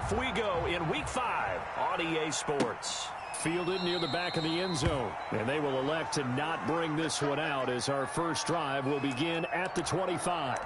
off we go in Week 5 on EA Sports. Fielded near the back of the end zone. And they will elect to not bring this one out as our first drive will begin at the 25.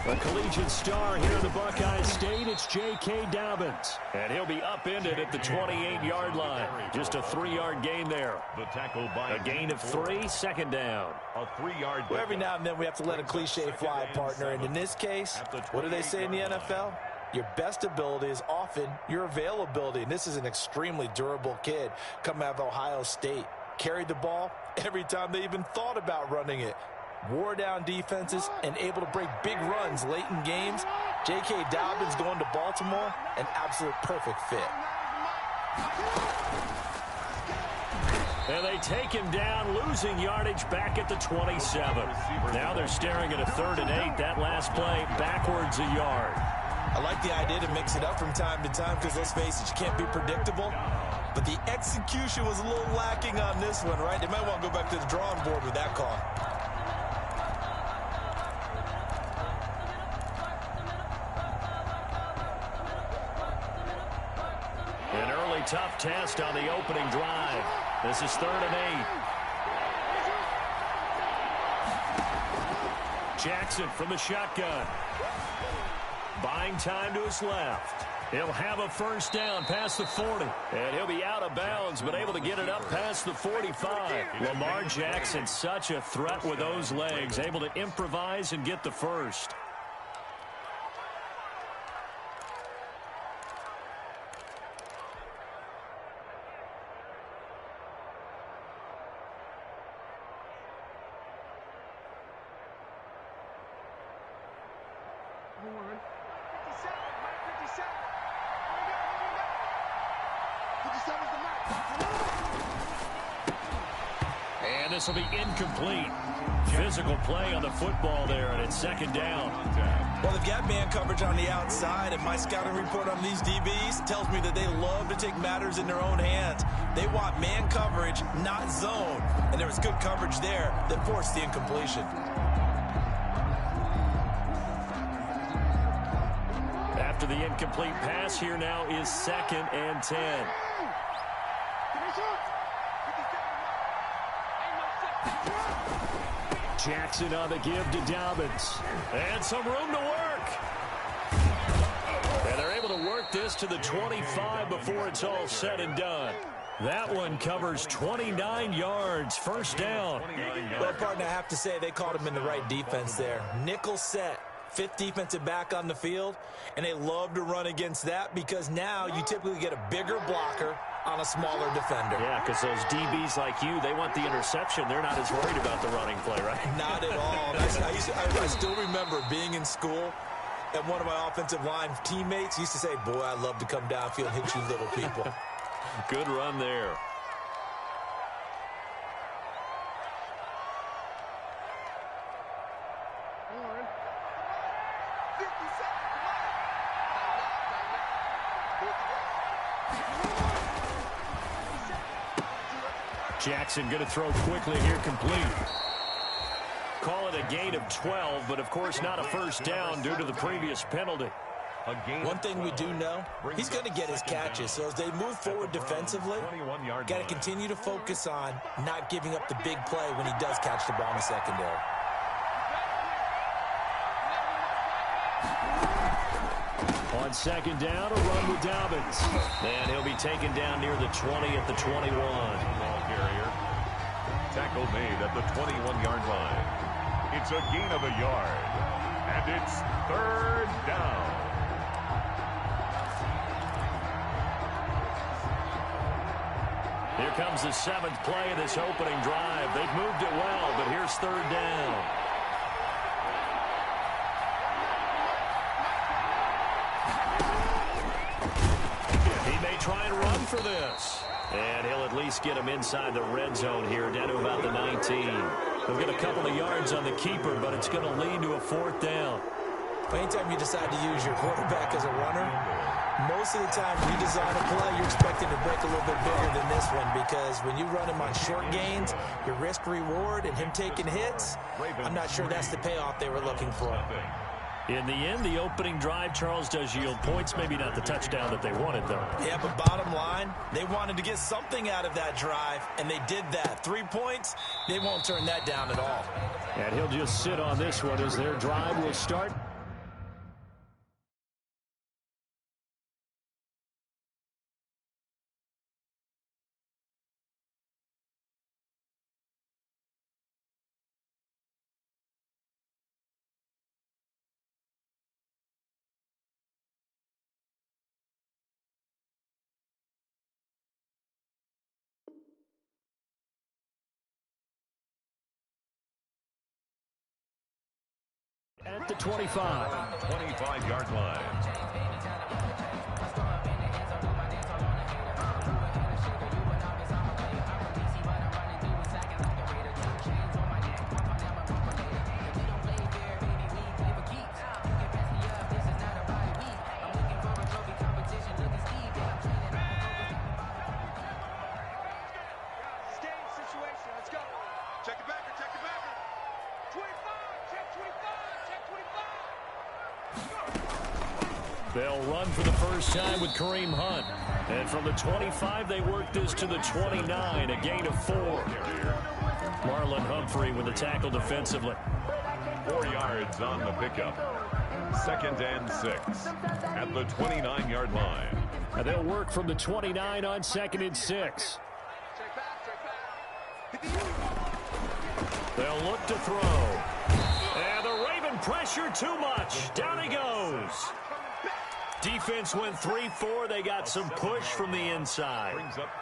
A collegiate star here in the Buckeye State, it's J.K. Dobbins. And he'll be upended at the 28-yard line. Just a 3-yard gain there. The tackle by a gain of 3, second down. A 3-yard. Well, every now and then we have to let a cliche fly, partner. And in this case, what do they say in the NFL? Your best ability is often your availability. And this is an extremely durable kid coming out of Ohio State. Carried the ball every time they even thought about running it. Wore down defenses and able to break big runs late in games. J.K. Dobbins going to Baltimore, an absolute perfect fit. And they take him down, losing yardage back at the 27. Now they're staring at a 3rd and 8. That last play backwards a yard. I like the idea to mix it up from time to time because, let's face it, you can't be predictable. But the execution was a little lacking on this one, right? They might want to go back to the drawing board with that call. An early tough test on the opening drive. This is 3rd and 8. Jackson from the shotgun. Buying time to his left. He'll have a first down past the 40. And he'll be out of bounds, but able to get it up past the 45. Lamar Jackson, such a threat with those legs, able to improvise and get the first. And this will be incomplete. Physical play on the football there, and it's 2nd down. Well, they've got man coverage on the outside, and my scouting report on these DBs tells me that they love to take matters in their own hands. They want man coverage, not zone. And there was good coverage there that forced the incompletion. After the incomplete pass, here now is 2nd and 10. Jackson on the give to Dobbins. And some room to work. And they're able to work this to the 25 before it's all said and done. That one covers 29 yards. First down. Well, partner, I have to say they caught him in the right defense there. Nickel set. 5th defensive back on the field, and they love to run against that because now you typically get a bigger blocker on a smaller defender. Yeah, because those DBs like you, they want the interception. They're not as worried about the running play, right? Not at all. I still remember being in school, and one of my offensive line teammates used to say, boy, I love to come downfield and hit you little people. Good run there. Jackson going to throw quickly here, complete. Call it a gain of 12, but of course not a first down due to the previous penalty. One thing we do know, he's going to get his catches. So as they move forward defensively, got to continue to focus on not giving up the big play when he does catch the ball in the secondary. On 2nd down, a run with Dobbins. And he'll be taken down near the 20 at the 21. Ball carrier. Tackle made at the 21-yard line. It's a gain of a yard. And it's 3rd down. Here comes the 7th play of this opening drive. They've moved it well, but here's 3rd down. He may try and run for this. And he'll at least get him inside the red zone here, down to about the 19. He'll get a couple of yards on the keeper, but it's going to lead to a 4th down. Anytime you decide to use your quarterback as a runner, most of the time when you design a play, you're expecting to break a little bit bigger than this one, because when you run him on short gains, your risk-reward and him taking hits, I'm not sure that's the payoff they were looking for. In the end, the opening drive, Charles, does yield points. Maybe not the touchdown that they wanted, though. Yeah, but bottom line, they wanted to get something out of that drive, and they did that. 3 points, they won't turn that down at all. And he'll just sit on this one as their drive will start. At the 25. 25-yard line. They'll run for the first time with Kareem Hunt. And from the 25, they work this to the 29, a gain of 4. Marlon Humphrey with the tackle defensively. 4 yards on the pickup. 2nd and 6 at the 29-yard line. And they'll work from the 29 on 2nd and 6. They'll look to throw. And the Raven pressure too much. Down he goes. Defense went 3-4. They got some push from the inside.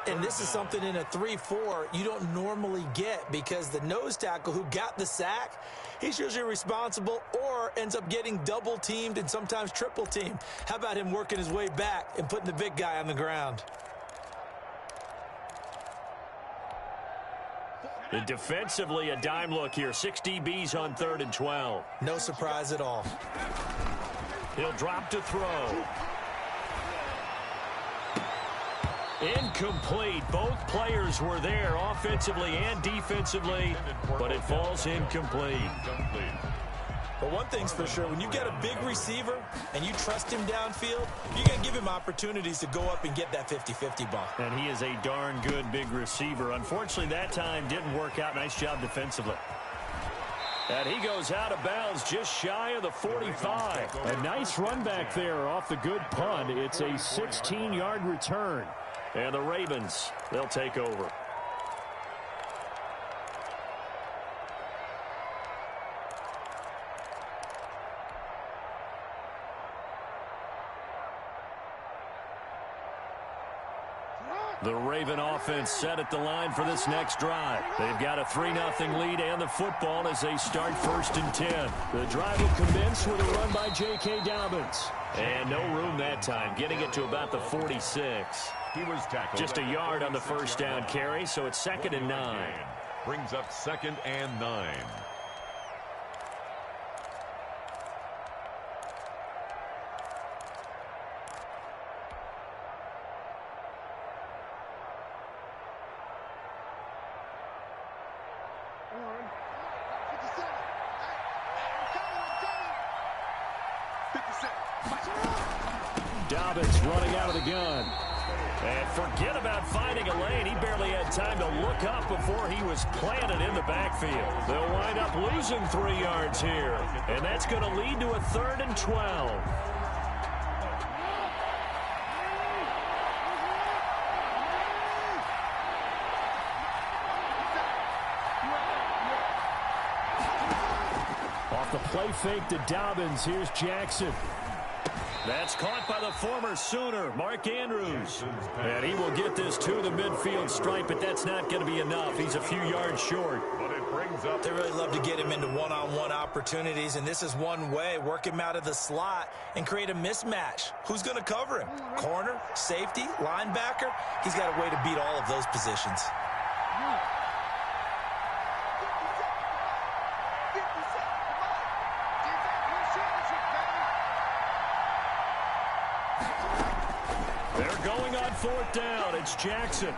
And this is something in a 3-4 you don't normally get, because the nose tackle who got the sack, he's usually responsible or ends up getting double teamed and sometimes triple teamed. How about him working his way back and putting the big guy on the ground? And defensively, a dime look here. 6 DBs on 3rd and 12. No surprise at all. He'll drop to throw. Incomplete. Both players were there offensively and defensively, but it falls incomplete. But one thing's for sure, when you've got a big receiver and you trust him downfield, you're going to give him opportunities to go up and get that 50-50 ball. And he is a darn good big receiver. Unfortunately, that time didn't work out. Nice job defensively. And he goes out of bounds just shy of the 45. A nice run back there off the good punt. It's a 16-yard return. And the Ravens, they'll take over. The Raven offense set at the line for this next drive. They've got a 3-0 lead and the football as they start 1st and 10. The drive will commence with a run by J.K. Dobbins. And no room that time, getting it to about the 46. He was tackled. Just a yard on the first down carry, so it's 2nd and 9. Brings up 2nd and 9. Dobbins running out of the gun. And forget about finding a lane. He barely had time to look up before he was planted in the backfield. They'll wind up losing 3 yards here. And that's going to lead to a 3rd and 12. Off the play fake to Dobbins. Here's Jackson. That's caught by the former Sooner, Mark Andrews. And he will get this to the midfield stripe, but that's not going to be enough. He's a few yards short. But it brings up... They really love to get him into one-on-one opportunities, and this is one way. Work him out of the slot and create a mismatch. Who's going to cover him? Corner, safety, linebacker? He's got a way to beat all of those positions. They're going on fourth down. It's Jackson.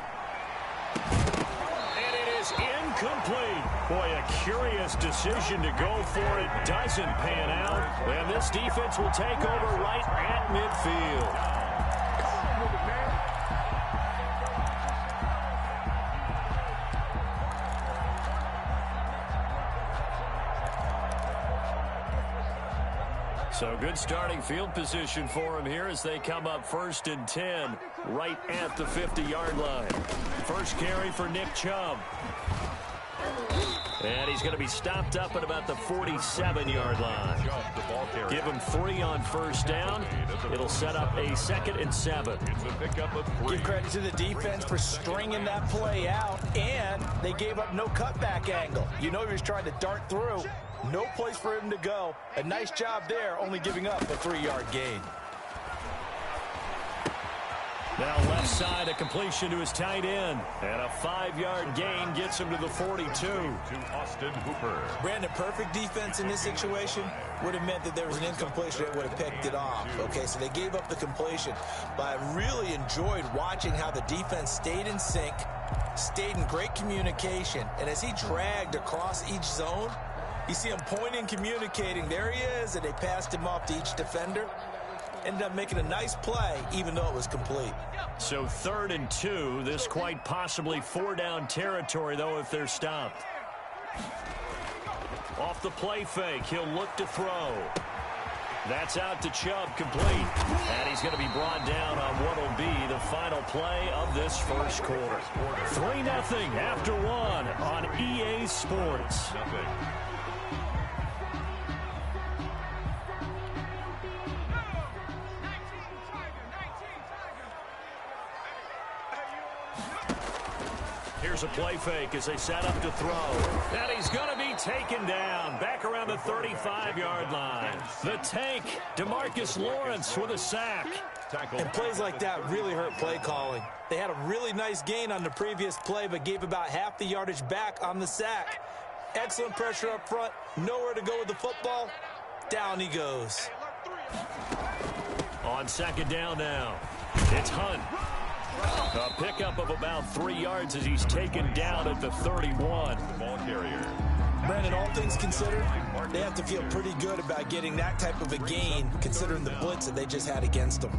And it is incomplete. Boy, a curious decision to go for it. Doesn't pan out. And this defense will take over right at midfield. So good starting field position for him here as they come up 1st and 10 right at the 50-yard line. First carry for Nick Chubb. And he's going to be stopped up at about the 47-yard line. Give him 3 on first down. It'll set up a 2nd and 7. Give credit to the defense for stringing that play out, and they gave up no cutback angle. You know he was trying to dart through. No place for him to go. A nice job there, only giving up a 3-yard gain. Now left side, a completion to his tight end. And a 5-yard gain gets him to the 42. To Austin Hooper. Brandon, perfect defense in this situation would have meant that there was an incompletion that would have picked it off. Okay, so they gave up the completion. But I really enjoyed watching how the defense stayed in sync, stayed in great communication. And as he dragged across each zone, you see him pointing, communicating. There he is, and they passed him off to each defender. Ended up making a nice play, even though it was complete. So 3rd and 2. This quite possibly 4-down territory, though, if they're stopped. Off the play fake, he'll look to throw. That's out to Chubb, complete. And he's going to be brought down on what will be the final play of this first quarter. 3-0 after 1 on EA Sports. Here's a play fake as they set up to throw. And he's going to be taken down back around the 35-yard line. The tank, DeMarcus Lawrence with a sack. And plays like that really hurt play calling. They had a really nice gain on the previous play, but gave about half the yardage back on the sack. Excellent pressure up front. Nowhere to go with the football. Down he goes. On 2nd down now, it's Hunt. A pickup of about 3 yards as he's taken down at the 31. Ball carrier. Brandon, all things considered, they have to feel pretty good about getting that type of a gain, considering the blitz that they just had against them.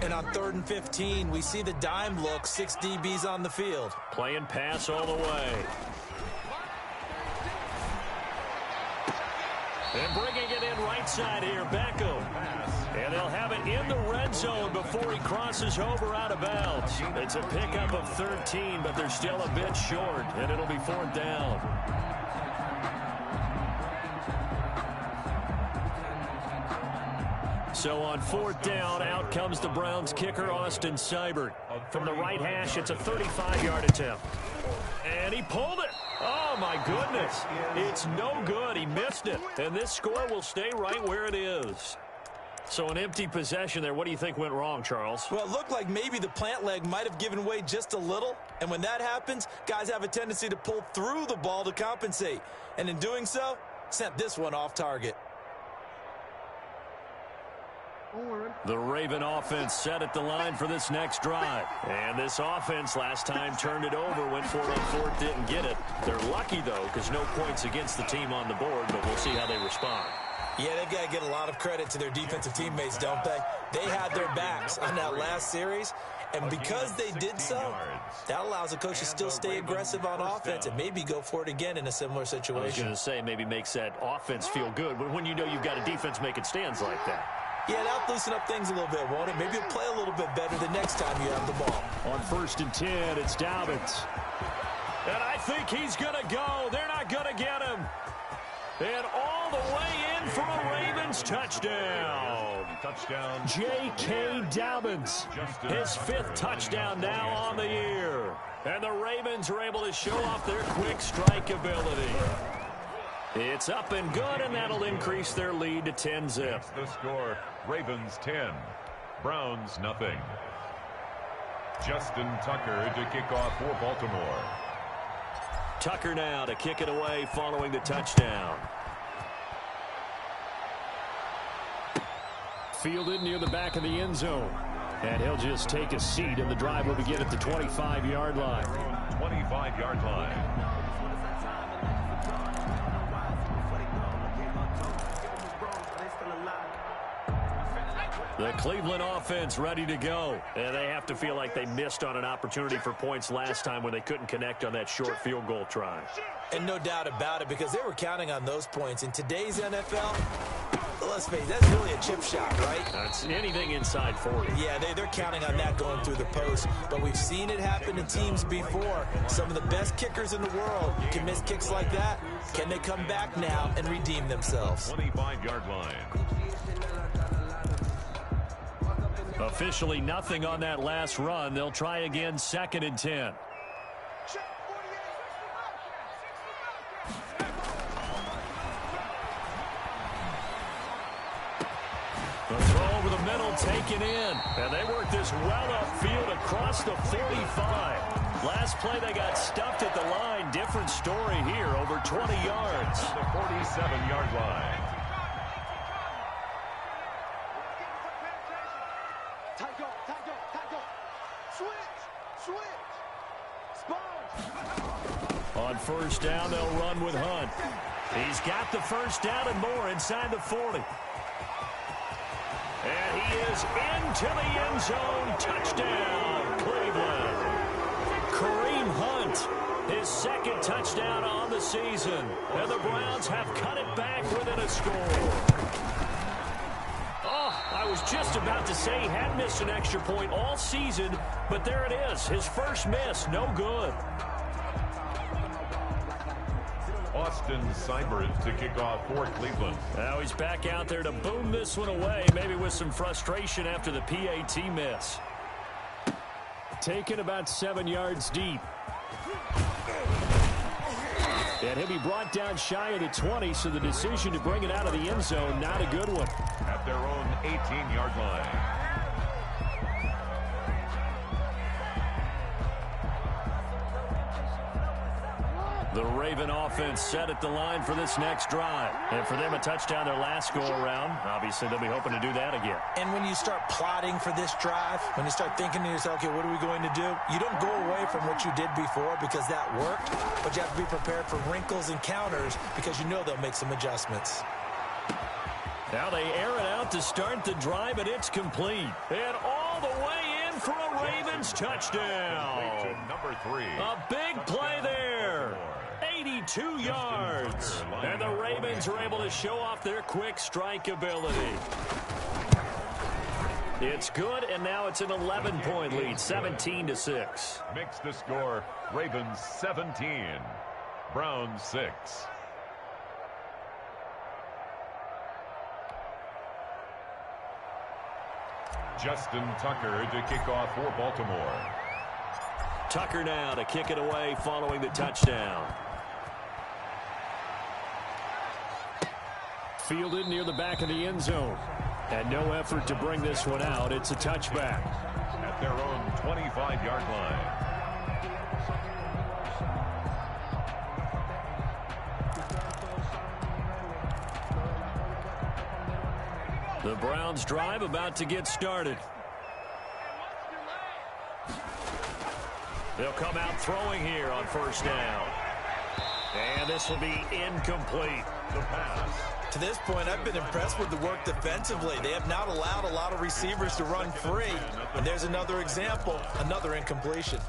And on 3rd and 15, we see the dime look, 6 DBs on the field. Playing pass all the way. And bringing it in right side here, Beckham. And they'll have it in the red zone before he crosses over out of bounds. It's a pickup of 13, but they're still a bit short, and it'll be 4th down. So on 4th down, out comes the Browns kicker, Austin Seibert. From the right hash, it's a 35-yard attempt. And he pulled it. Oh, my goodness. It's no good. He missed it. And this score will stay right where it is. So an empty possession there. What do you think went wrong, Charles? Well, it looked like maybe the plant leg might have given way just a little. And when that happens, guys have a tendency to pull through the ball to compensate. And in doing so, sent this one off target. The Raven offense set at the line for this next drive. And this offense last time turned it over, went for it on 4th, didn't get it. They're lucky, though, because no points against the team on the board, but we'll see how they respond. Yeah, they've got to get a lot of credit to their defensive teammates, don't they? They had their backs on that last series, and because they did so, that allows the coach to still stay aggressive on offense and maybe go for it again in a similar situation. I was going to say maybe makes that offense feel good, but when you know you've got a defense making stands like that. Yeah, that'll loosen up things a little bit, won't it? Maybe you'll play a little bit better the next time you have the ball. On 1st and 10, it's Dobbins. And I think he's going to go. They're not going to get him. And all the way in for a Ravens touchdown. J.K. Dobbins, his 5th touchdown now on the year. And the Ravens are able to show off their quick strike ability. It's up and good, and that'll increase their lead to 10-zip. The score, Ravens 10, Browns nothing. Justin Tucker to kick off for Baltimore. Tucker now to kick it away following the touchdown. Fielded near the back of the end zone. And he'll just take a seat, and the drive will begin at the 25-yard line. 25-yard line. The Cleveland offense ready to go. And they have to feel like they missed on an opportunity for points last time when they couldn't connect on that short field goal try. And no doubt about it, because they were counting on those points. In today's NFL, let's face it, that's really a chip shot, right? That's anything inside 40. Yeah, they're counting on that going through the post. But we've seen it happen to teams before. Some of the best kickers in the world can miss kicks like that. Can they come back now and redeem themselves? 25-yard line. Officially nothing on that last run. They'll try again, 2nd and 10. The throw over the middle taken in. And they work this well upfield across the 45. Last play they got stuffed at the line. Different story here, over 20 yards. The 47-yard line. On first down, they'll run with Hunt. He's got the first down and more inside the 40. And he is into the end zone. Touchdown, Cleveland. Kareem Hunt, his 2nd touchdown on the season. And the Browns have cut it back within a score. I was just about to say he had missed an extra point all season, but there it is. His first miss, no good. Austin Seibert to kick off for Cleveland. Now he's back out there to boom this one away, maybe with some frustration after the PAT miss. Taken about 7 yards deep. And he'll be brought down shy of the 20, so the decision to bring it out of the end zone, not a good one. At their own 18-yard line. The Raven offense set at the line for this next drive. And for them, a touchdown their last go-around. Obviously, they'll be hoping to do that again. And when you start plotting for this drive, when you start thinking to yourself, okay, what are we going to do? You don't go away from what you did before because that worked, but you have to be prepared for wrinkles and counters because you know they'll make some adjustments. Now they air it out to start the drive, and it's complete. And all the way in for a Ravens touchdown. Number 3. A big play there. 82 yards. And the Ravens are able to show off their quick strike ability. It's good, and now it's an 11-point lead, 17-6. Makes the score, Ravens 17, Browns 6. Justin Tucker to kick off for Baltimore. Tucker now to kick it away following the touchdown. Fielded near the back of the end zone. And no effort to bring this one out. It's a touchback. At their own 25-yard line. The Browns drive about to get started. They'll come out throwing here on first down. And this will be incomplete. The pass. To this point, I've been impressed with the work defensively. They have not allowed a lot of receivers to run free. And there's another example, another incompletion.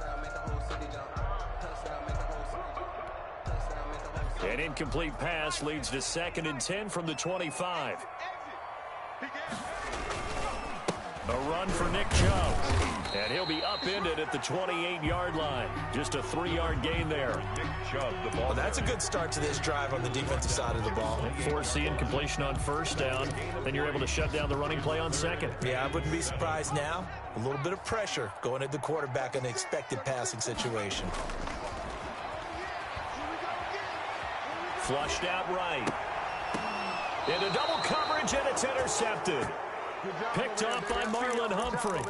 An incomplete pass leads to 2nd and 10 from the 25. A run for Nick Chubb. And he'll be upended at the 28-yard line. Just a 3-yard gain there. Well, that's a good start to this drive on the defensive side of the ball. Forcing completion on first down. Then you're able to shut down the running play on second. Yeah, I wouldn't be surprised now. A little bit of pressure going at the quarterback in an expected passing situation. Flushed out right. Into double coverage, and it's intercepted. Picked off by Marlon Humphrey.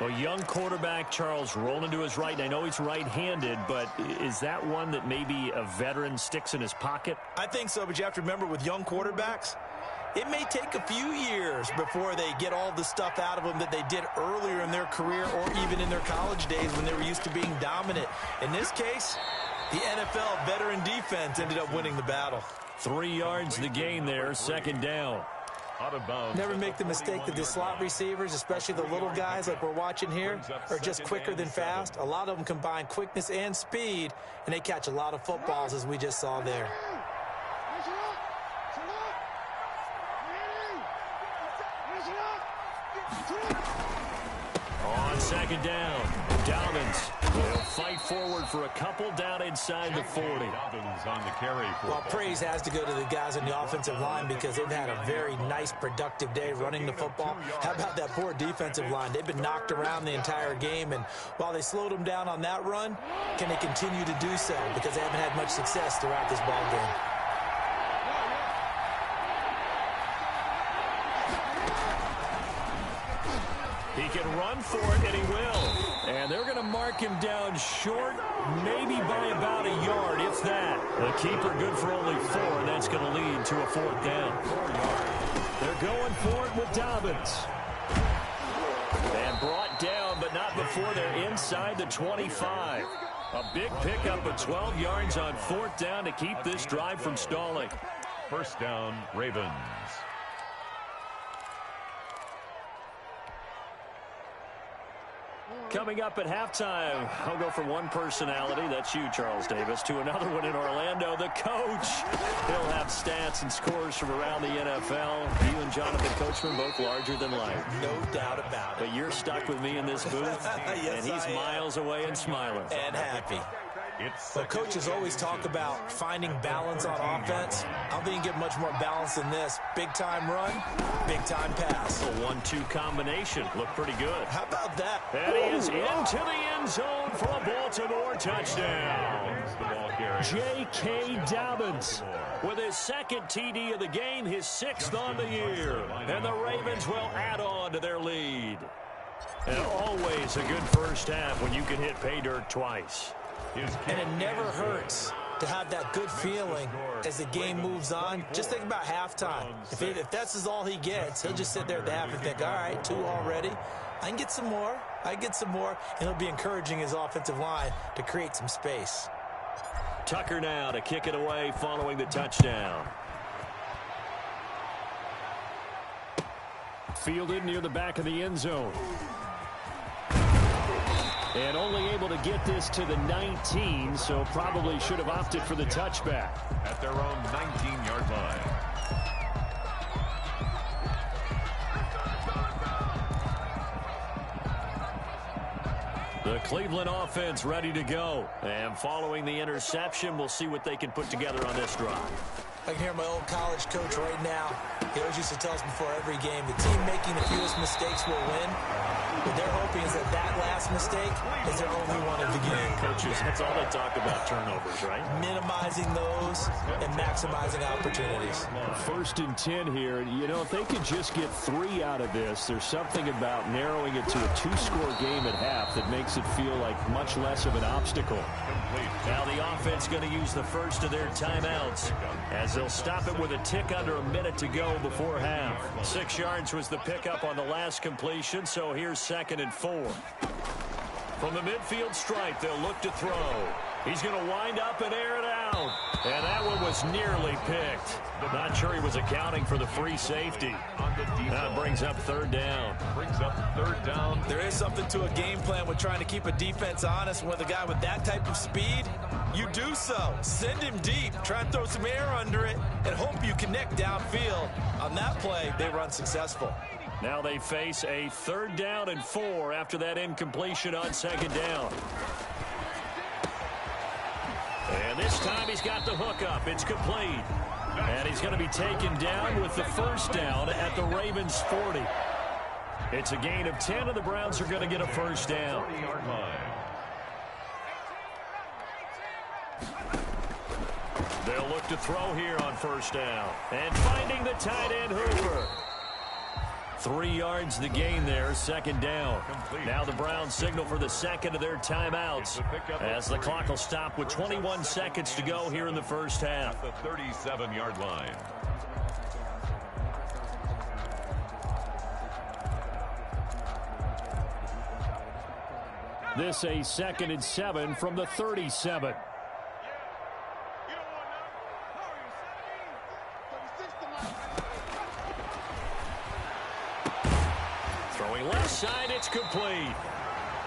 A young quarterback, Charles, rolling to his right. And I know he's right-handed, but is that one that maybe a veteran sticks in his pocket? I think so, but you have to remember with young quarterbacks, it may take a few years before they get all the stuff out of them that they did earlier in their career or even in their college days when they were used to being dominant. In this case, the NFL veteran defense ended up winning the battle. 3 yards the gain there, second down. Out of bounds. Never make the mistake that the slot receivers, especially the little guys like we're watching here, are just quicker than fast. A lot of them combine quickness and speed, and they catch a lot of footballs, as we just saw there. On second down, Dobbins will fight forward for a couple down inside the 40. Dobbins on the carry. Well, praise has to go to the guys on the offensive line because they've had a very nice, productive day running the football. How about that poor defensive line? They've been knocked around the entire game, and while they slowed them down on that run, can they continue to do so? Because they haven't had much success throughout this ball game. He can run for it, and he will. And they're going to mark him down short, maybe by about a yard, if that. The keeper good for only 4, and that's going to lead to a 4th down. They're going for it with Dobbins. And brought down, but not before they're inside the 25. A big pickup of 12 yards on 4th down to keep this drive from stalling. First down, Ravens. Coming up at halftime, I'll go from one personality, that's you, Charles Davis, to another one in Orlando, the coach. He'll have stats and scores from around the NFL. You and Jonathan Coachman, both larger than life. No doubt about it. But you're stuck with me in this booth, yes, and he's miles away and smiling. And happy. Well, coaches always talk about finding balance on offense. I don't think you can get much more balance than this. Big-time run, big-time pass. A 1-2 combination. Looked pretty good. How about that? And he is into the end zone for a Baltimore touchdown. J.K. Dobbins with his second TD of the game, his 6th on the year. And the Ravens will add on to their lead. And always a good first half when you can hit pay dirt twice. And it never hurts to have that good feeling as the game moves on. Just think about halftime. If that's all he gets, he'll just sit there at the half and think, all right, 2 already. I can get some more. And he'll be encouraging his offensive line to create some space. Tucker now to kick it away following the touchdown. Fielded near the back of the end zone. And only able to get this to the 19, so probably should have opted for the touchback. At their own 19-yard line. The Cleveland offense ready to go. And following the interception, we'll see what they can put together on this drive. I can hear my old college coach right now. He always used to tell us before every game, the team making the fewest mistakes will win. What they're hoping is that last mistake is their only one of the game. Coaches, that's all they talk about, turnovers, right? Minimizing those and maximizing opportunities. 1st and 10 here. You know, if they could just get 3 out of this, there's something about narrowing it to a 2-score game at half that makes it feel like much less of an obstacle. Now the offense going to use the first of their timeouts as they'll stop it with a tick under a minute to go before half. 6 yards was the pickup on the last completion, so here's 2nd and 4. From the midfield stripe, they'll look to throw. He's going to wind up and air it out. And that one was nearly picked. Not sure he was accounting for the free safety. That brings up 3rd down. There is something to a game plan with trying to keep a defense honest. With a guy with that type of speed, you do so. Send him deep. Try and throw some air under it and hope you connect downfield. On that play, they run successful. Now they face a 3rd down and 4 after that incompletion on 2nd down. And this time he's got the hook up. It's complete. And he's going to be taken down with the 1st down at the Ravens' 40. It's a gain of 10, and the Browns are going to get a 1st down. They'll look to throw here on 1st down. And finding the tight end, Hooper. 3 yards the gain there, 2nd down. Now the Browns signal for the 2nd of their timeouts as the clock will stop with 21 seconds to go here in the 1st half. At the 37-yard line. This a 2nd and 7 from the 37. Throwing left side, it's complete.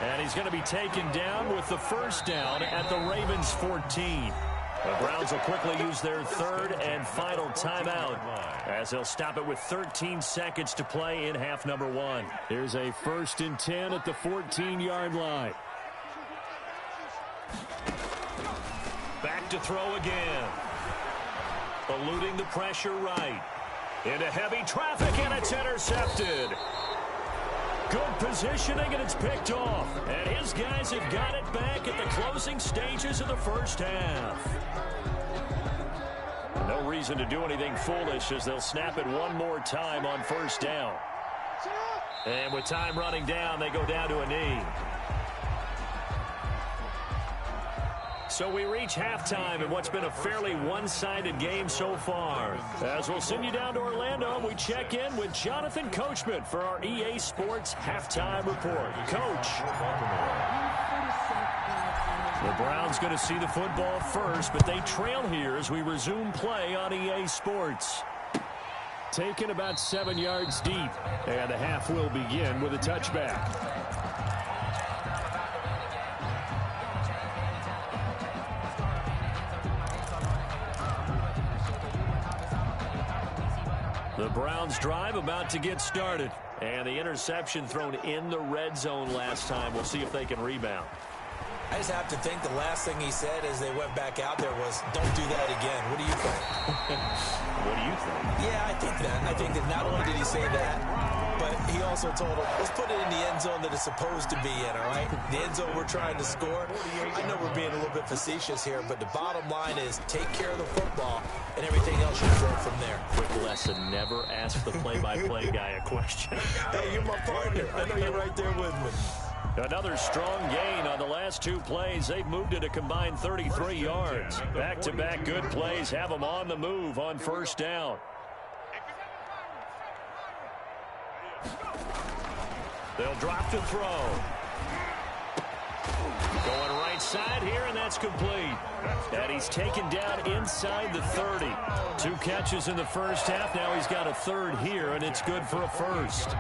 And he's going to be taken down with the 1st down at the Ravens' 14. The Browns will quickly use their 3rd and final timeout as they'll stop it with 13 seconds to play in half number 1. Here's a 1st and 10 at the 14-yard line. Back to throw again. Eluding the pressure right. Into heavy traffic, and it's intercepted. Good positioning, and it's picked off. And his guys have got it back at the closing stages of the 1st half. No reason to do anything foolish as they'll snap it one more time on 1st down. And with time running down, they go down to a knee. So we reach halftime in what's been a fairly one-sided game so far. As we'll send you down to Orlando, we check in with Jonathan Coachman for our EA Sports Halftime Report. Coach. The Browns going to see the football first, but they trail here as we resume play on EA Sports. Taken about 7 yards deep, and the half will begin with a touchback. The Browns drive about to get started. And the interception thrown in the red zone last time. We'll see if they can rebound. I just have to think the last thing he said as they went back out there was, don't do that again. What do you think? What do you think? Yeah, I think that. I think that not only did he say that, but he also told him, let's put it in the end zone that it's supposed to be in, all right? The end zone we're trying to score. I know we're being a little bit facetious here, but the bottom line is take care of the football, and everything else should grow from there. Quick lesson, never ask the play-by-play guy a question. Hey, you're my partner. I know you're right there with me. Another strong gain on the last 2 plays. They've moved it a combined 33 yards. Back-to-back good plays have them on the move on 1st down. They'll drop to throw. Going right side here, and that's complete. And he's taken down inside the 30. 2 catches in the 1st half. Now he's got a 3rd here, and it's good for a 1st.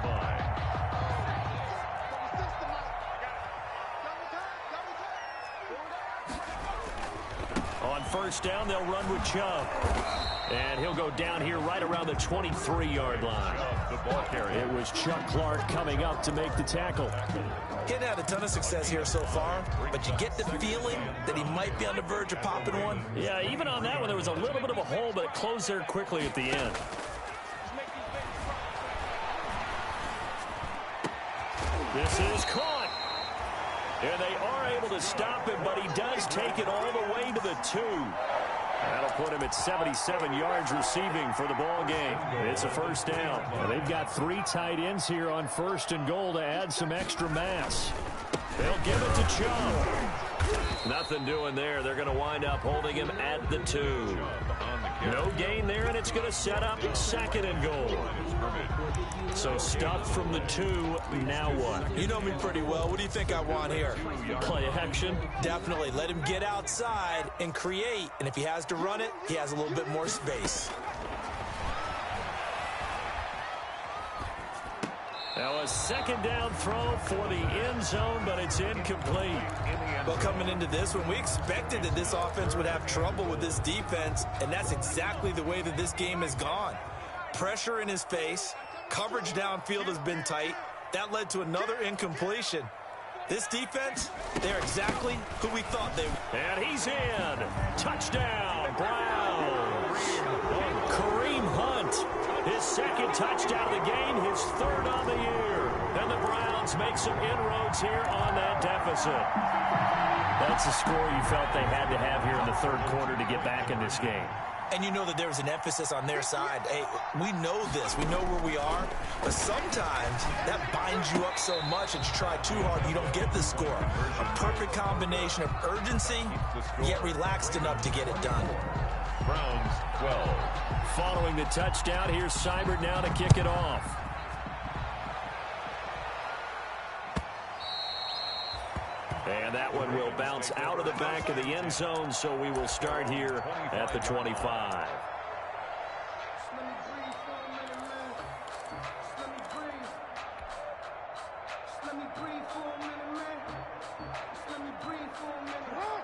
On 1st down, they'll run with Chubb. And he'll go down here right around the 23-yard line. It was Chuck Clark coming up to make the tackle. He hadn't had a ton of success here so far, but you get the feeling that he might be on the verge of popping one. Yeah, even on that one, there was a little bit of a hole, but it closed there quickly at the end. This is caught. And they are able to stop him, but he does take it all the way to the 2. That'll put him at 77 yards receiving for the ball game. It's a 1st down. And they've got 3 tight ends here on 1st and goal to add some extra mass. They'll give it to Chubb. Nothing doing there. They're going to wind up holding him at the 2. No gain there, and it's going to set up 2nd and goal. So stuffed from the 2, now what? You know me pretty well. What do you think I want here? Play action? Definitely. Let him get outside and create. And if he has to run it, he has a little bit more space. Now a 2nd down throw for the end zone, but it's incomplete. Well, coming into this one, we expected that this offense would have trouble with this defense, and that's exactly the way that this game has gone. Pressure in his face, coverage downfield has been tight. That led to another incompletion. This defense, they're exactly who we thought they were. And he's in. Touchdown, Browns. Kareem Hunt, his second touchdown of the game, his third on the year. And the Browns make some inroads here on that deficit. That's a score you felt they had to have here in the third quarter to get back in this game. And you know that there was an emphasis on their side. Hey, we know this. We know where we are. But sometimes that binds you up so much and you try too hard, you don't get the score. A perfect combination of urgency, yet relaxed enough to get it done. Browns 12. Following the touchdown, here's Seibert now to kick it off. And that one will bounce out of the back of the end zone, so we will start here at the 25.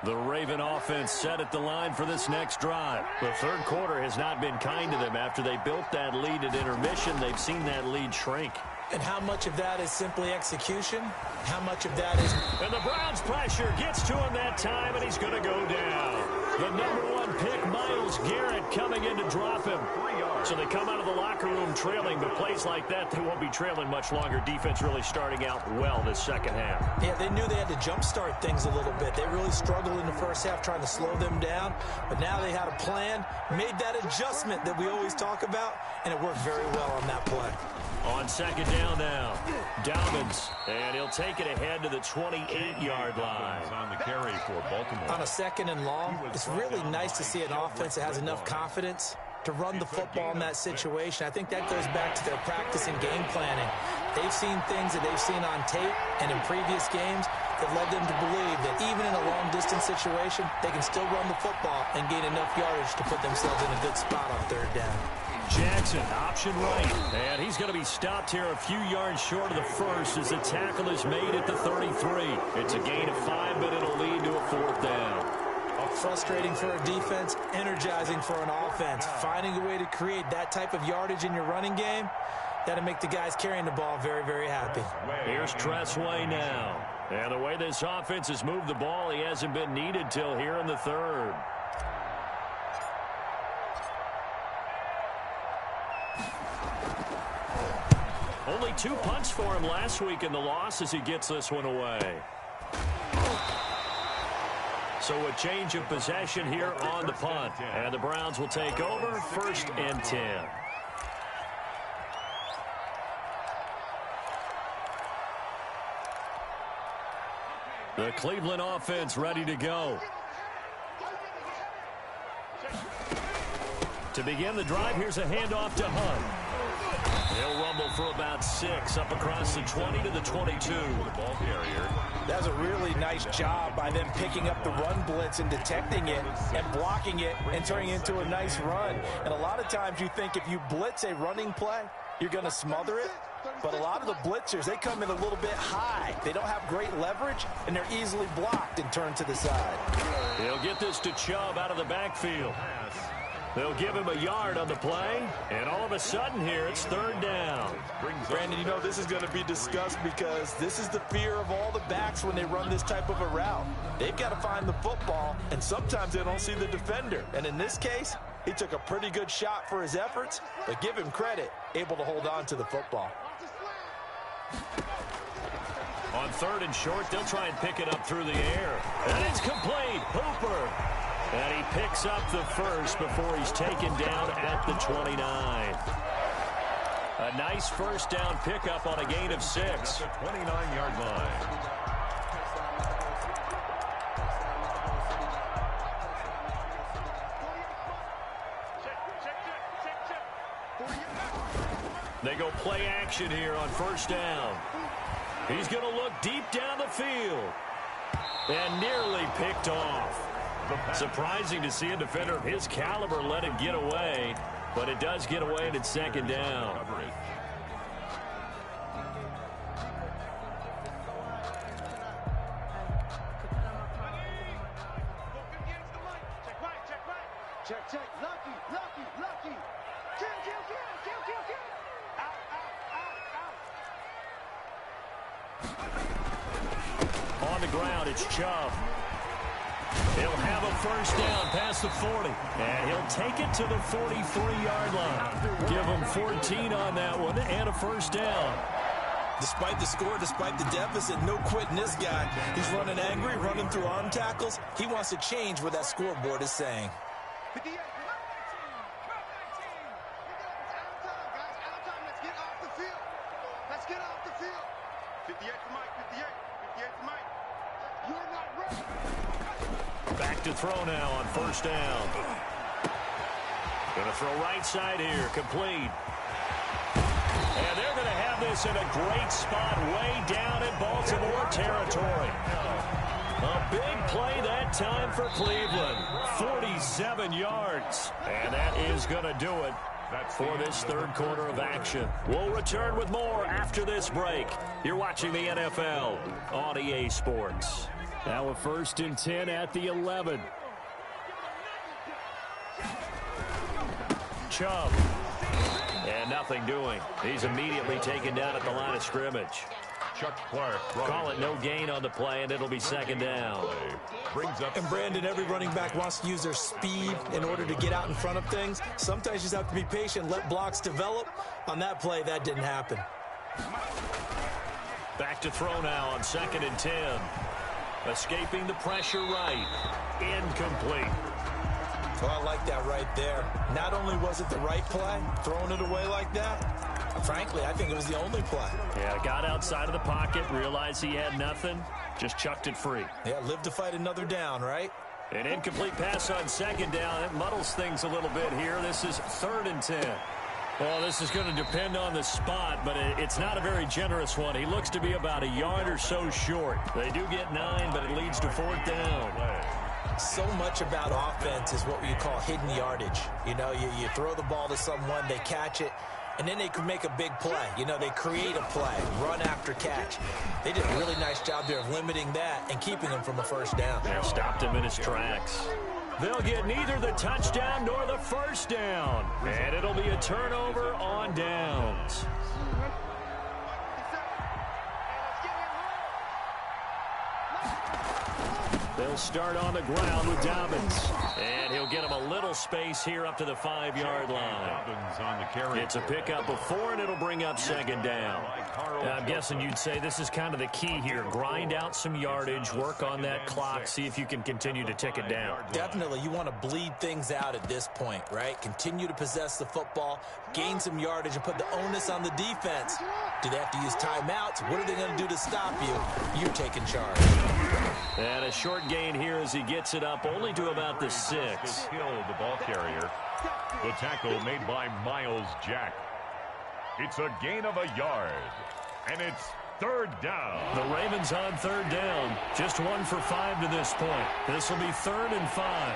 The Raven offense set at the line for this next drive. The third quarter has not been kind to them. After they built that lead at intermission, they've seen that lead shrink. And how much of that is simply execution? How much of that is... And the Browns pressure gets to him that time, and he's going to go down. The number 1 pick, Myles Garrett, coming in to drop him. So they come out of the locker room trailing, but plays like that, they won't be trailing much longer. Defense really starting out well this second half. Yeah, they knew they had to jumpstart things a little bit. They really struggled in the first half trying to slow them down, but now they had a plan, made that adjustment that we always talk about, and it worked very well on that play. On second down now, Dobbins, and he'll take it ahead to the 28-yard line. On the carry for Baltimore. On a second and long, it's really nice to see an offense that has enough confidence to run the football in that situation. I think that goes back to their practice and game planning. They've seen things that they've seen on tape and in previous games that led them to believe that even in a long-distance situation, they can still run the football and gain enough yardage to put themselves in a good spot on third down. Jackson, option right, and he's going to be stopped here a few yards short of the first as the tackle is made at the 33. It's a gain of 5, but it'll lead to a fourth down. Frustrating for a defense, energizing for an offense. Finding a way to create that type of yardage in your running game, that'll make the guys carrying the ball very, very happy. Here's Tressway now. And the way this offense has moved the ball, he hasn't been needed till here in the third. Only 2 punts for him last week in the loss as he gets this one away. So a change of possession here on the punt. And the Browns will take over, 1st and 10. The Cleveland offense ready to go. To begin the drive, here's a handoff to Hunt. He'll rumble for about 6 up across the 20 to the 22. The ball carrier. That's a really nice job by them picking up the run blitz and detecting it and blocking it and turning it into a nice run. And a lot of times you think if you blitz a running play, you're going to smother it. But a lot of the blitzers, they come in a little bit high. They don't have great leverage, and they're easily blocked and turned to the side. He'll get this to Chubb out of the backfield. They'll give him a yard on the play, and all of a sudden here, it's 3rd down. Brandon, you know this is going to be discussed because this is the fear of all the backs when they run this type of a route. They've got to find the football, and sometimes they don't see the defender. And in this case, he took a pretty good shot for his efforts, but give him credit, able to hold on to the football. On 3rd and short, they'll try and pick it up through the air. And it's complete. Hooper. And he picks up the first before he's taken down at the 29. A nice first down pickup on a gain of 6. At the 29-yard line. They go play action here on 1st down. He's going to look deep down the field. And nearly picked off. Surprising to see a defender of his caliber let it get away, but it does get away and it's 2nd down. Check. Lucky. Kill. Out. on the ground. It's Chubb. He'll have a first down past the 40. And he'll take it to the 43-yard line. Give him 14 on that one and a first down. Despite the score, despite the deficit, no quitting this guy. He's running angry, running through arm tackles. He wants to change what that scoreboard is saying. Back to throw now on first down. Going to throw right side here, complete. And they're going to have this in a great spot way down in Baltimore territory. A big play that time for Cleveland. 47 yards. And that is going to do it for this third quarter of action. We'll return with more after this break. You're watching the NFL on EA Sports. Now a 1st and 10 at the 11. Chubb. And nothing doing. He's immediately taken down at the line of scrimmage. Chuck Clark. Call it no gain on the play, and it'll be second down. And Brandon, every running back wants to use their speed in order to get out in front of things. Sometimes you just have to be patient, let blocks develop. On that play, that didn't happen. Back to throw now on 2nd and 10. Escaping the pressure right. Incomplete. Well, I like that right there. Not only was it the right play, throwing it away like that, frankly, I think it was the only play. Yeah, got outside of the pocket, realized he had nothing, just chucked it free. Yeah, live to fight another down, right? An incomplete pass on 2nd down. It muddles things a little bit here. This is 3rd and 10. Well, this is going to depend on the spot, but it's not a very generous one. He looks to be about a yard or so short. They do get 9, but it leads to 4th down. So much about offense is what you call hidden yardage. You know, you throw the ball to someone, they catch it, and then they can make a big play. You know, they create a play, run after catch. They did a really nice job there of limiting that and keeping him from a first down. They stopped him in his tracks. They'll get neither the touchdown nor the first down. And it'll be a turnover on downs. They'll start on the ground with Dobbins. And he'll get him a little space here up to the 5-yard line. It's a pickup of 4, and it'll bring up 2nd down. I'm guessing you'd say this is kind of the key here. Grind out some yardage, work on that clock, see if you can continue to tick it down. Definitely, you want to bleed things out at this point, right? Continue to possess the football, gain some yardage, and put the onus on the defense. Do they have to use timeouts? What are they going to do to stop you? You're taking charge. And a short gain here as he gets it up only to about the 6. Hill, the ball carrier. The tackle made by Miles Jack. It's a gain of a yard. And it's 3rd down. The Ravens on 3rd down. Just 1 for 5 to this point. This will be 3rd and 5.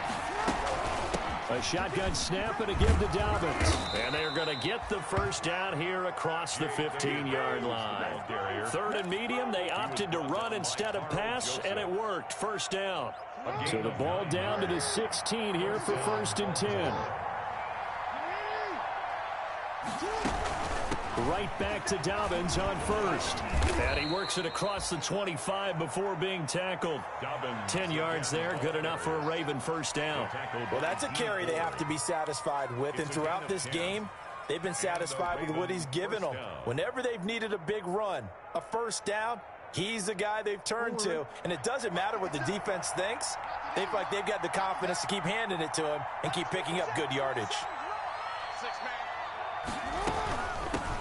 A shotgun snap and a give to Dobbins. And they're going to get the first down here across the 15-yard line. 3rd and medium. They opted to run instead of pass, and it worked. First down. So the ball down to the 16 here for 1st and 10. Right back to Dobbins on 1st. And he works it across the 25 before being tackled. 10 yards there, good enough for a Raven first down. Well, that's a carry they have to be satisfied with. And throughout this game, they've been satisfied with what he's given them. Whenever they've needed a big run, a first down, he's the guy they've turned to. And it doesn't matter what the defense thinks. They feel like they've got the confidence to keep handing it to him and keep picking up good yardage.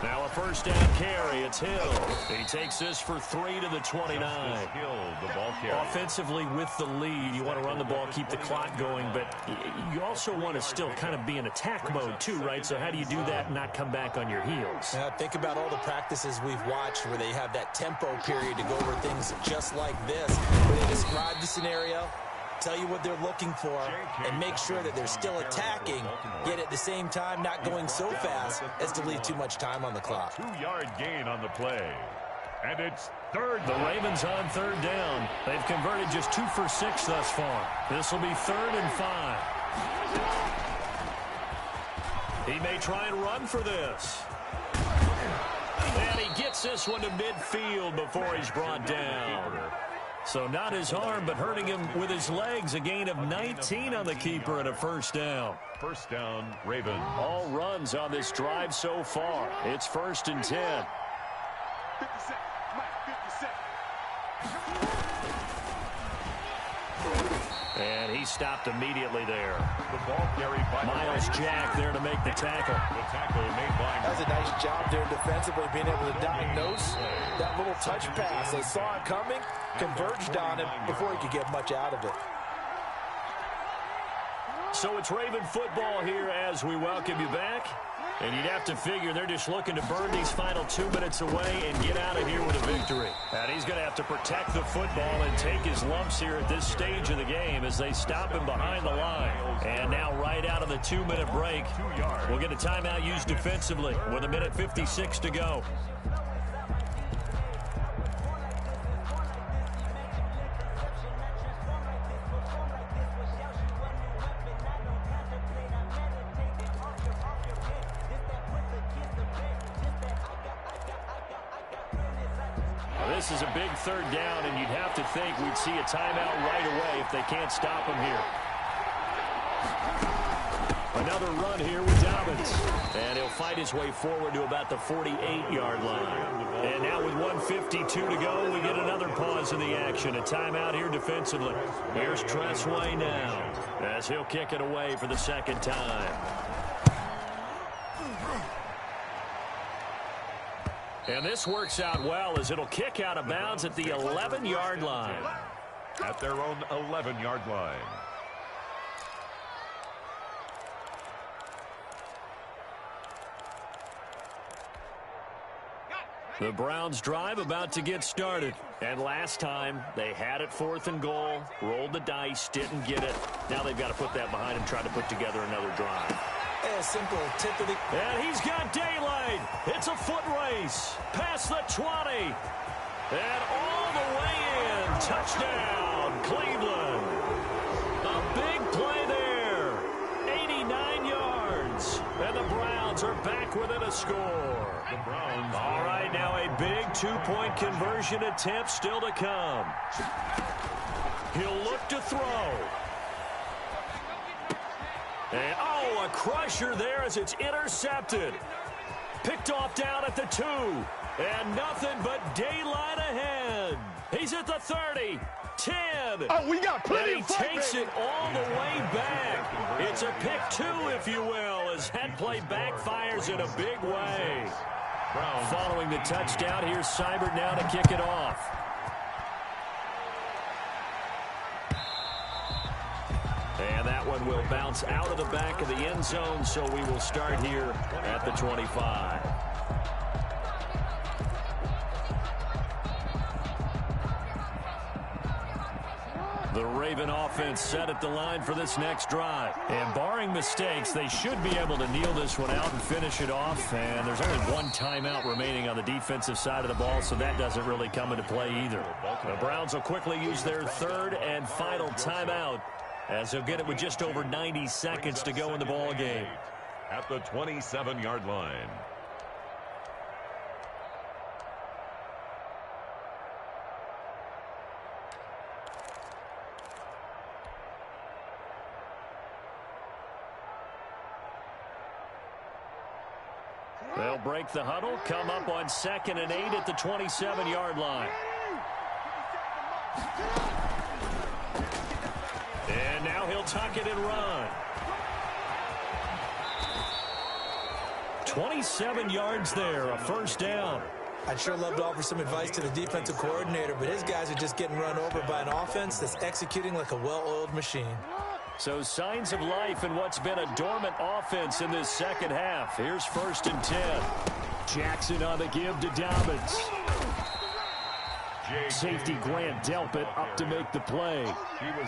Now a first down carry. It's Hill. He takes this for 3 to the 29. Hill, the ball carrier. Offensively with the lead, you want to run the ball, keep the clock going, but you also want to still kind of be in attack mode too, right? So how do you do that and not come back on your heels? Think about all the practices we've watched where they have that tempo period to go over things just like this, where they describe the scenario, tell you what they're looking for, and make sure that they're still attacking, yet at the same time not going so fast as to leave too much time on the clock. 2-yard gain on the play. And it's 3rd. The Ravens on 3rd down. They've converted just 2 for 6 thus far. This will be 3rd and 5. He may try and run for this. And he gets this one to midfield before he's brought down. So not his arm, but hurting him with his legs. A gain of 19 on the keeper and a first down. First down, Ravens. All runs on this drive so far. It's 1st and 10. 50 seconds. Mike, 50 seconds. And he stopped immediately there. The ball carried by Miles Jack there to make the tackle. The tackle made by That's a nice job there defensively, being able to diagnose that little touch pass. They saw it coming, converged on it before he could get much out of it. So it's Raven football here as we welcome you back. And you'd have to figure they're just looking to burn these final 2 minutes away and get out of here with a victory. And he's going to have to protect the football and take his lumps here at this stage of the game as they stop him behind the line. And now right out of the 2-minute break, we'll get a timeout used defensively with 1:56 to go. This is a big 3rd down, and you'd have to think we'd see a timeout right away if they can't stop him here. Another run here with Dobbins. And he'll fight his way forward to about the 48-yard line. And now with 1:52 to go, we get another pause in the action. A timeout here defensively. Here's Tressway now as he'll kick it away for the 2nd time. And this works out well as it'll kick out of bounds at the 11-yard line. at their own 11-yard line. The Browns drive about to get started. And last time, they had it 4th and goal, rolled the dice, didn't get it. Now they've got to put that behind and try to put together another drive. A simple tip of the... And he's got daylight. It's a foot race. Past the 20. And all the way in. Touchdown, Cleveland. A big play there. 89 yards. And the Browns are back within a score. The Browns. All right, now a big 2-point conversion attempt still to come. He'll look to throw. And, oh, a crusher there as it's intercepted. Picked off down at the 2. And nothing but daylight ahead. He's at the 30. 10. Oh, we got plenty and he takes it all the way back. It's a pick 2, if you will, as that play backfires in a big way. Browns. Following the touchdown, here's Seibert now to kick it off. And that one will bounce out of the back of the end zone, so we will start here at the 25. The Raven offense set at the line for this next drive. And barring mistakes, they should be able to kneel this one out and finish it off. And there's only one timeout remaining on the defensive side of the ball, so that doesn't really come into play either. The Browns will quickly use their 3rd and final timeout, as they'll get it with just over 90 seconds to go in the ball game. At the 27-yard line. They'll break the huddle, come up on 2nd and 8 at the 27-yard line. And now he'll tuck it and run. 27 yards there, a first down. I'd sure love to offer some advice to the defensive coordinator, but his guys are just getting run over by an offense that's executing like a well-oiled machine. So signs of life in what's been a dormant offense in this second half. Here's 1st and 10. Jackson on the give to Dobbins. Safety Grant Delpit up to make the play.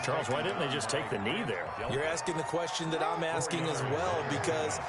Charles, why didn't they just take the knee there? You're asking the question that I'm asking as well, because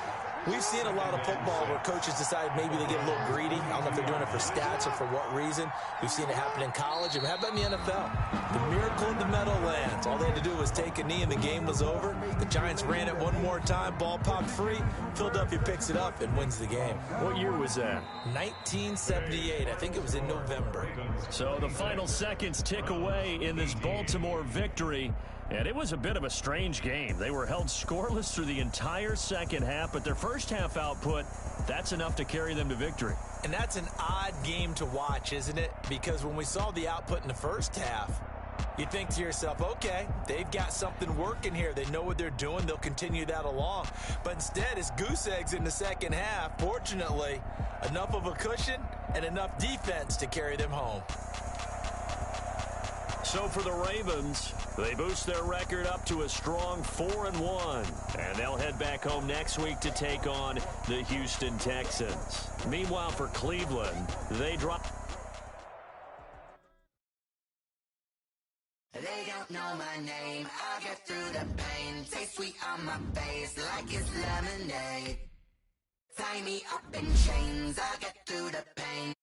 We've seen a lot of football where coaches decide maybe they get a little greedy. I don't know if they're doing it for stats or for what reason. We've seen it happen in college. And how about in the NFL? The miracle in the Meadowlands. All they had to do was take a knee and the game was over. The Giants ran it one more time. Ball popped free. Philadelphia picks it up and wins the game. What year was that? 1978. I think it was in November. So the final seconds tick away in this Baltimore victory. And it was a bit of a strange game. They were held scoreless through the entire second half, but their first half output, that's enough to carry them to victory. And that's an odd game to watch, isn't it? Because when we saw the output in the first half, you think to yourself, okay, they've got something working here. They know what they're doing. They'll continue that along. But instead, it's goose eggs in the second half. Fortunately, enough of a cushion and enough defense to carry them home. So for the Ravens, they boost their record up to a strong 4-1. And they'll head back home next week to take on the Houston Texans. Meanwhile, for Cleveland, they drop. They don't know my name. I get through the pain. Taste sweet on my face like it's lemonade. Tie me up in chains. I get through the pain.